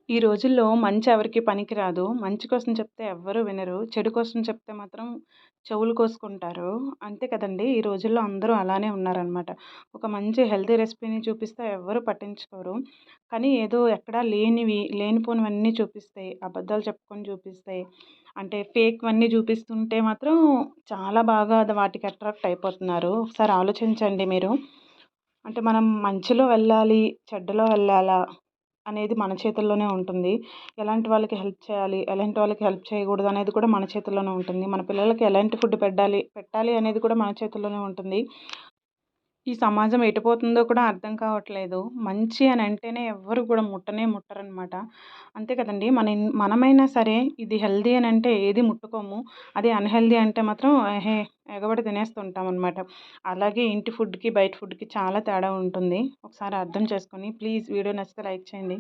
ఈ రోజుల్లో మంచి ఎవరికీ పనికిరాదు. మంచి కోసం చెప్తే ఎవ్వరు వినరు. చెడు కోసం చెప్తే మాత్రం చెవులు కోసుకుంటారు. అంతే కదండీ! ఈ రోజుల్లో అందరూ అలానే ఉన్నారనమాట. ఒక మంచి హెల్తీ రెసిపీని చూపిస్తే ఎవ్వరు పట్టించుకోరు. కానీ ఏదో ఎక్కడా లేనివి, లేనిపోనివన్నీ చూపిస్తాయి. అబద్ధాలు చెప్పుకొని చూపిస్తాయి. అంటే ఫేక్‌వన్నీ చూపిస్తుంటే మాత్రం చాలా బాగా వాటికి అట్రాక్ట్ అయిపోతున్నారు. ఒకసారి ఆలోచించండి మీరు. అంటే మనం మంచిలో వెళ్ళాలి, చెడ్డలో వెళ్ళాలా అనేది మన చేతుల్లోనే ఉంటుంది. ఎలాంటి వాళ్ళకి హెల్ప్ చేయాలి, ఎలాంటి వాళ్ళకి హెల్ప్ చేయకూడదు అనేది కూడా మన చేతుల్లోనే ఉంటుంది. మన పిల్లలకి ఎలాంటి ఫుడ్ పెట్టాలి అనేది కూడా మన చేతుల్లోనే ఉంటుంది. ఈ సమాజం ఎటుపోతుందో కూడా అర్థం కావట్లేదు. మంచి అని అంటేనే ఎవ్వరు కూడా ముట్టనే ముట్టరనమాట. అంతే కదండీ! మనమైనా సరే ఇది హెల్తీ అని అంటే ఏది ముట్టుకోము. అదే అన్‌హెల్తీ అంటే మాత్రం ఎగబడి తినేస్తుంటామనమాట. అలాగే ఇంటి ఫుడ్‌కి, బయట ఫుడ్‌కి చాలా తేడా ఉంటుంది. ఒకసారి అర్థం చేసుకొని ప్లీజ్ వీడియో నచ్చితే లైక్ చేయండి.